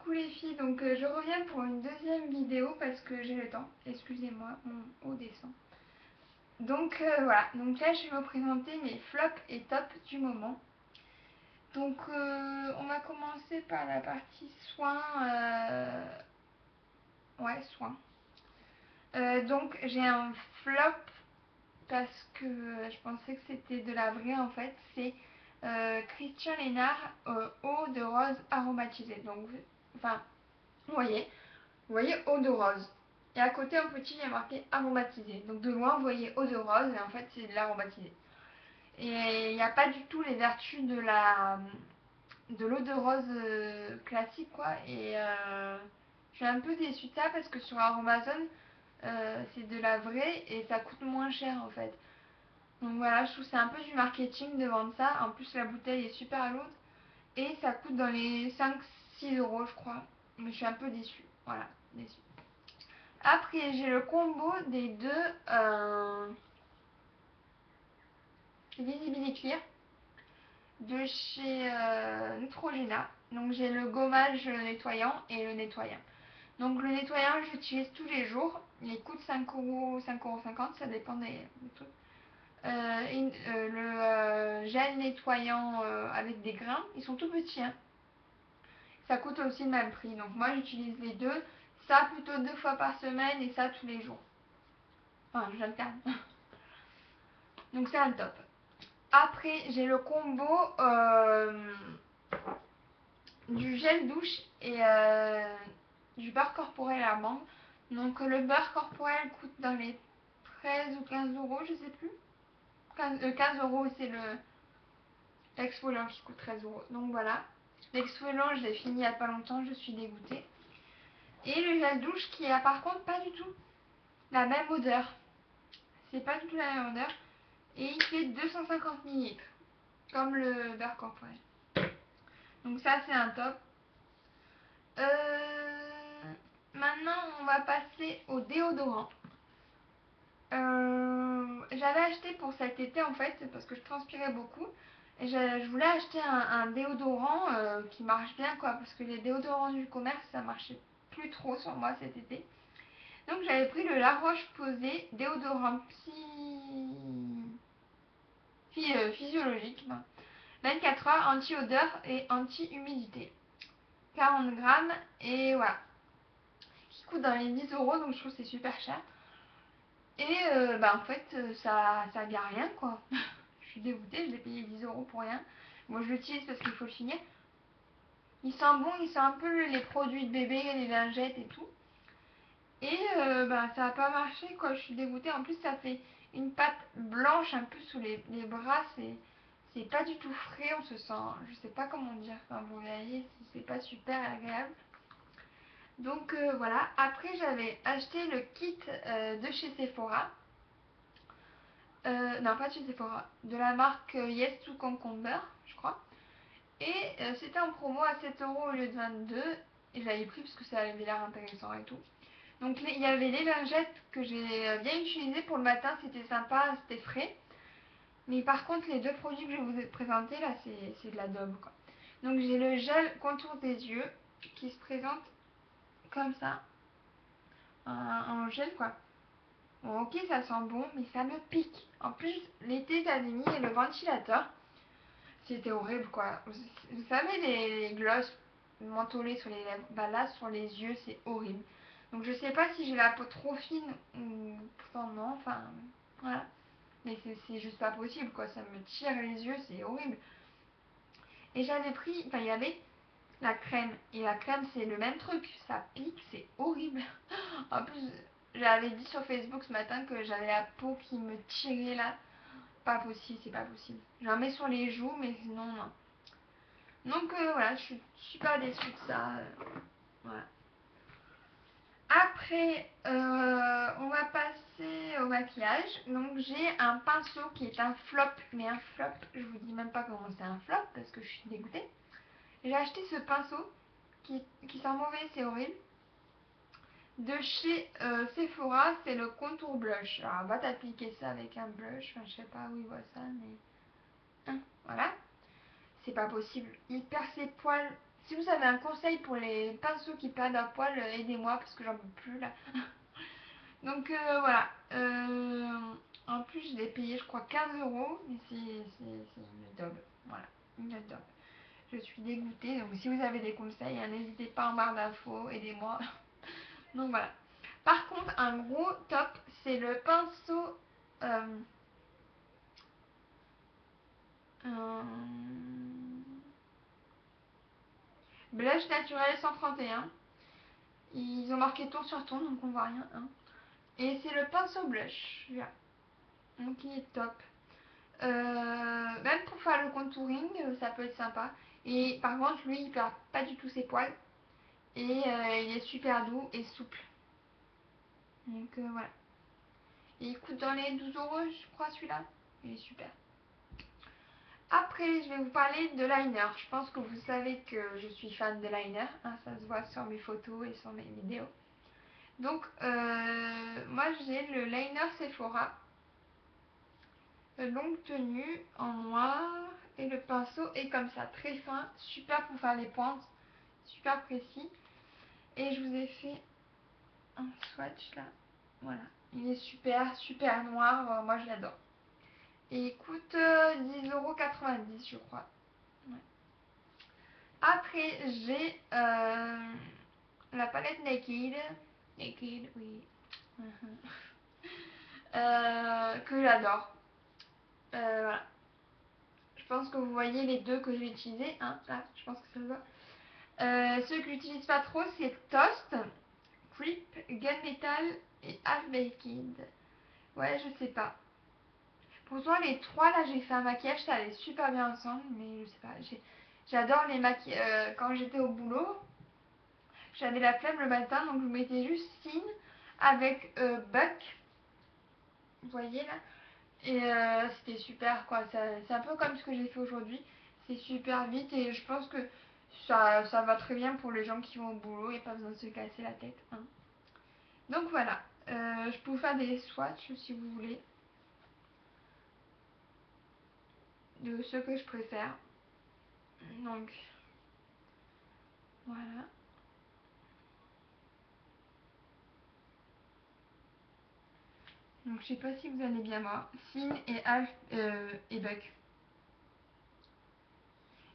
Coucou les filles, donc je reviens pour une deuxième vidéo parce que j'ai le temps. Excusez-moi, mon haut descend. Donc voilà, donc là je vais vous présenter mes flops et tops du moment. Donc on va commencer par la partie soins. Ouais, soins. Donc j'ai un flop parce que je pensais que c'était de la vraie en fait. C'est Christian Lénard eau de rose aromatisée. Donc, enfin, vous voyez eau de rose. Et à côté, en petit, il y a marqué aromatisé. Donc de loin, vous voyez eau de rose, et en fait, c'est de l'aromatisé. Et il n'y a pas du tout les vertus de l'eau de rose classique, quoi. Et je suis un peu déçue de ça parce que sur Amazon, c'est de la vraie et ça coûte moins cher, en fait. Donc voilà, je trouve que c'est un peu du marketing de vendre ça. En plus, la bouteille est super lourde et ça coûte dans les 5-6 euros, je crois. Mais je suis un peu déçue. Voilà, déçue. Après, j'ai le combo des deux Visibility Clear de chez Neutrogena. Donc, j'ai le gommage nettoyant et le nettoyant. Donc, le nettoyant, j'utilise tous les jours. Il coûte 5 euros, 5,50 €, ça dépend des trucs. Le gel nettoyant avec des grains, ils sont tout petits, hein. Ça coûte aussi le même prix. Donc, moi, j'utilise les deux. Ça plutôt 2 fois par semaine et ça tous les jours. Enfin, j'alterne. Donc c'est un top. Après, j'ai le combo du gel douche et du beurre corporel à amande. Donc le beurre corporel coûte dans les 13 ou 15 euros, je sais plus. 15 euros, c'est l'exfoliant qui coûte 13 euros. Donc voilà. L'exfoliant, je l'ai fini il n'y a pas longtemps, je suis dégoûtée. Et le gel douche qui a par contre pas du tout la même odeur. C'est pas du tout la même odeur. Et il fait 250 ml, comme le beurre corporel. Donc ça, c'est un top. Maintenant, on va passer au déodorant. J'avais acheté pour cet été, en fait, parce que je transpirais beaucoup. Et je voulais acheter un déodorant qui marche bien, quoi. Parce que les déodorants du commerce, ça marchait plus trop sur moi cet été. Donc j'avais pris le La Roche-Posay déodorant physiologique. 24 heures, anti-odeur et anti-humidité. 40 grammes et voilà. Qui coûte dans les 10 euros, donc je trouve que c'est super cher. Et en fait, ça vient rien, quoi. Je suis dégoûtée, je l'ai payé 10 euros pour rien. Moi, je l'utilise parce qu'il faut le finir. Il sent bon, il sent un peu les produits de bébé, les lingettes et tout. Et ça n'a pas marché, quoi. Je suis dégoûtée. En plus, ça fait une pâte blanche un peu sous les bras. C'est pas du tout frais, on se sent. Je sais pas comment dire. Enfin, vous voyez, c'est pas super agréable. Donc voilà. Après, j'avais acheté le kit de chez Sephora. Non, pas de chez Sephora. De la marque Yes to Concomber, je crois. Et c'était en promo à 7 euros au lieu de 22. Et j'avais pris parce que ça avait l'air intéressant et tout. Donc il y avait les lingettes que j'ai bien utilisées pour le matin. C'était sympa, c'était frais. Mais par contre, les deux produits que je vous ai présentés là, c'est de la daube, quoi. Donc j'ai le gel contour des yeux qui se présente comme ça. En gel, quoi. Bon, ok, ça sent bon, mais ça me pique. En plus, l'été, j'avais mis le ventilateur. C'était horrible, quoi. Vous savez, les glosses mentholées sur les lèvres, bah là, sur les yeux, c'est horrible. Donc, je sais pas si j'ai la peau trop fine ou pourtant non, enfin, voilà. Mais c'est juste pas possible, quoi. Ça me tire les yeux, c'est horrible. Et j'avais pris, enfin, il y avait la crème. Et la crème, c'est le même truc. Ça pique, c'est horrible. En plus, j'avais dit sur Facebook ce matin que j'avais la peau qui me tirait là. Pas possible, c'est pas possible. J'en mets sur les joues, mais sinon, non. Donc voilà, je suis super déçue de ça. Voilà. Après, on va passer au maquillage. Donc j'ai un pinceau qui est un flop, mais un flop, je vous dis même pas comment c'est un flop parce que je suis dégoûtée. J'ai acheté ce pinceau qui sent mauvais, c'est horrible. De chez Sephora, c'est le contour blush. Alors, va t'appliquer ça avec un blush. Enfin, je sais pas où il voit ça, mais. Voilà. C'est pas possible. Il perd ses poils Si vous avez un conseil pour les pinceaux qui perdent à poil, aidez-moi parce que j'en peux plus là. Donc voilà. En plus, je l'ai payé, je crois, 15 euros. Mais c'est une daube. Voilà, une daube. Je suis dégoûtée. Donc si vous avez des conseils, n'hésitez pas en barre d'infos, aidez-moi. Donc voilà. Par contre, un gros top, c'est le pinceau blush naturel 131. Ils ont marqué tour sur ton, donc on voit rien. Hein. Et c'est le pinceau blush. Voilà. Donc il est top. Même pour faire le contouring, ça peut être sympa. Et par contre, lui, il perd pas du tout ses poils. Et il est super doux et souple. Donc voilà. Et il coûte dans les 12 euros, je crois, celui-là. Il est super. Après, je vais vous parler de liner. Je pense que vous savez que je suis fan de liner. Hein, ça se voit sur mes photos et sur mes vidéos. Donc, moi, j'ai le liner Sephora. Longue tenue en noir. Et le pinceau est comme ça, très fin. Super pour faire les pointes. Super précis. Et je vous ai fait un swatch là. Voilà. Il est super, super noir. Moi, je l'adore. Et il coûte 10,90 € je crois. Ouais. Après, j'ai la palette Naked. Naked, oui. Que j'adore. Voilà. Je pense que vous voyez les deux que j'ai utilisés. Hein, là, je pense que ça se voit. Ceux que j'utilise pas trop, c'est Toast, Creep, Gunmetal et Half Baked. Ouais, je sais pas. Pourtant, les trois, là, j'ai fait un maquillage, ça allait super bien ensemble, mais je sais pas. J'adore les maquillages. Quand j'étais au boulot, j'avais la flemme le matin, donc je mettais juste Sin avec Buck. Vous voyez là? Et c'était super, quoi. C'est un peu comme ce que j'ai fait aujourd'hui. C'est super vite et je pense que ça va très bien pour les gens qui vont au boulot. Il n'y a pas besoin de se casser la tête. Hein. Donc voilà. Je peux vous faire des swatchs si vous voulez. De ceux que je préfère. Donc voilà. Donc je sais pas si vous allez bien voir. Sin et Alf et Buck.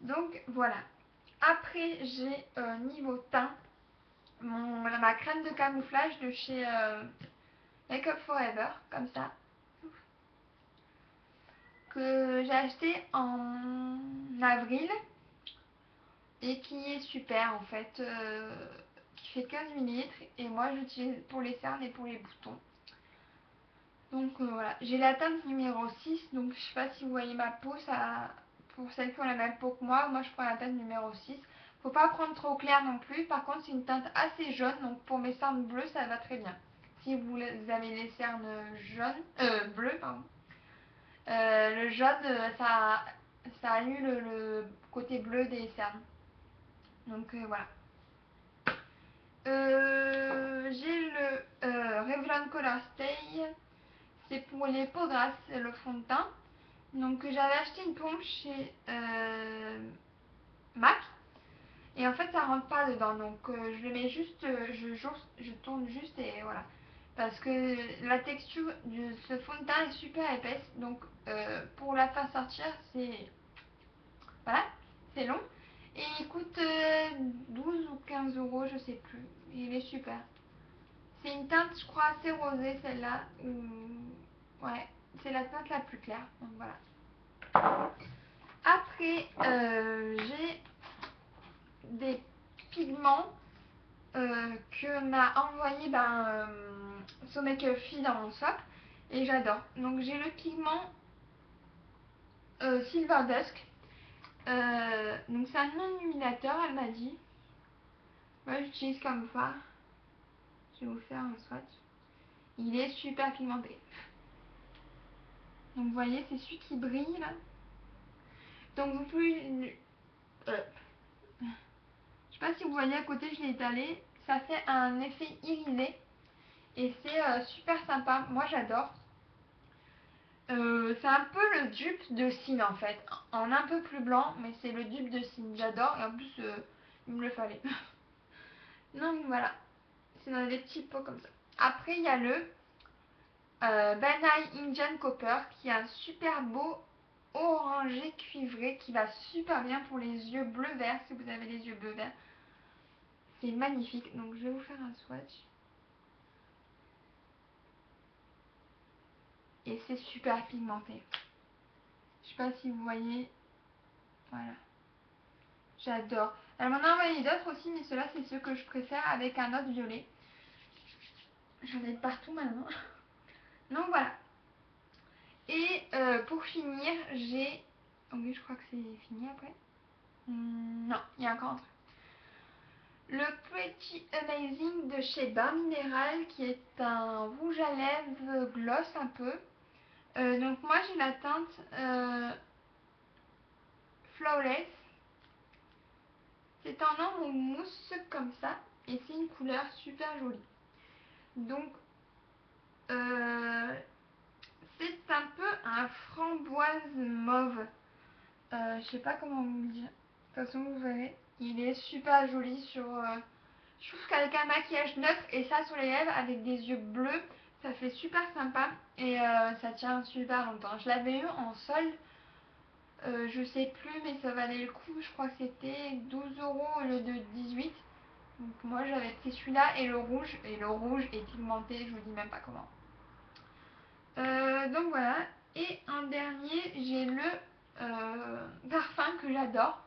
Donc voilà. Après j'ai niveau teint ma crème de camouflage de chez Make Up Forever, comme ça. Que j'ai acheté en avril et qui est super en fait. Qui fait 15 ml et moi j'utilise pour les cernes et pour les boutons. Donc voilà, j'ai la teinte numéro 6, donc je sais pas si vous voyez ma peau, ça, pour celles qui ont la même peau que moi je prends la teinte numéro 6. Faut pas prendre trop clair non plus, par contre c'est une teinte assez jaune, donc pour mes cernes bleues ça va très bien. Si vous avez les cernes bleues, pardon. Le jaune, ça annule le côté bleu des cernes. Donc voilà. J'ai le Revlon Color Stay. C'est pour les peaux grasses, le fond de teint. Donc j'avais acheté une pompe chez MAC. Et en fait ça rentre pas dedans. Donc je le mets juste, je tourne juste et voilà. Parce que la texture de ce fond de teint est super épaisse. Donc pour la faire sortir, c'est... Voilà, c'est long. Et il coûte 12 ou 15 euros, je sais plus. Il est super. C'est une teinte, je crois, assez rosée celle-là. Ouais, c'est la teinte la plus claire. Donc voilà. Après, j'ai des pigments que m'a envoyé So Make Up Fee dans mon shop. Et j'adore. Donc j'ai le pigment Silver Dusk. Donc c'est un illuminateur, elle m'a dit. Moi j'utilise comme ça. Je vais vous faire un swatch. Il est super pigmenté. Donc vous voyez, c'est celui qui brille là. Donc vous pouvez... je sais pas si vous voyez à côté, je l'ai étalé. Ça fait un effet irisé. Et c'est super sympa. Moi j'adore. C'est un peu le dupe de Sin en fait. En un peu plus blanc, mais c'est le dupe de Sin. J'adore. Et en plus, il me le fallait. Donc voilà, c'est dans des petits pots comme ça. Après il y a le Banai Indian Copper qui est un super beau orangé cuivré qui va super bien pour les yeux bleu-vert si vous avez les yeux bleu-vert. C'est magnifique, donc je vais vous faire un swatch. Et c'est super pigmenté. Je sais pas si vous voyez. Voilà. J'adore. Elle m'en a envoyé d'autres aussi, mais ceux-là, c'est ceux que je préfère avec un autre violet. J'en ai partout maintenant. Donc voilà. Et pour finir, j'ai... Oh oui, je crois que c'est fini après. Non, il y a encore un truc. Le Pretty Amazing de chez Bar Mineral, qui est un rouge à lèvres gloss un peu. Donc moi, j'ai la teinte Flawless. C'est un ombre mousse comme ça. Et c'est une couleur super jolie. Donc, c'est un peu un framboise mauve. Je sais pas comment vous le dire. De toute façon, vous verrez. Il est super joli sur... je trouve qu'avec un maquillage neutre et ça sur les lèvres avec des yeux bleus, ça fait super sympa. Et ça tient super longtemps. Je l'avais eu en solde. Je sais plus, mais ça valait le coup. Je crois que c'était 12 € au lieu de 18. Donc moi j'avais pris celui-là et le rouge. Et le rouge est pigmenté, je vous dis même pas comment. Donc voilà. Et en dernier, j'ai le parfum que j'adore.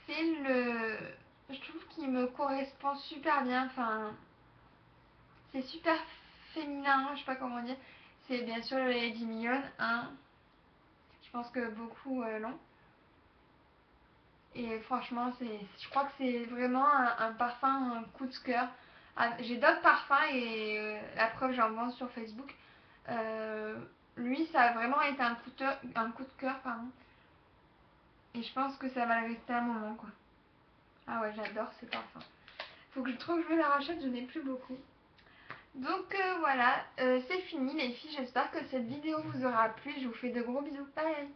C'est le... Je trouve qu'il me correspond super bien. Enfin, c'est super féminin, je sais pas comment dire. C'est bien sûr le Lady Million, hein. Je pense que beaucoup l'ont. Et franchement, je crois que c'est vraiment un parfum, un coup de cœur. Ah, j'ai d'autres parfums et la preuve, j'en vends sur Facebook. Euh, Lui, ça a vraiment été un coup de cœur, pardon. Et je pense que ça va le rester un moment, quoi. Ah ouais, j'adore ce parfum. Faut que je trouve que je me la rachète, je n'ai plus beaucoup. Donc voilà, c'est fini les filles. J'espère que cette vidéo vous aura plu. Je vous fais de gros bisous. Bye!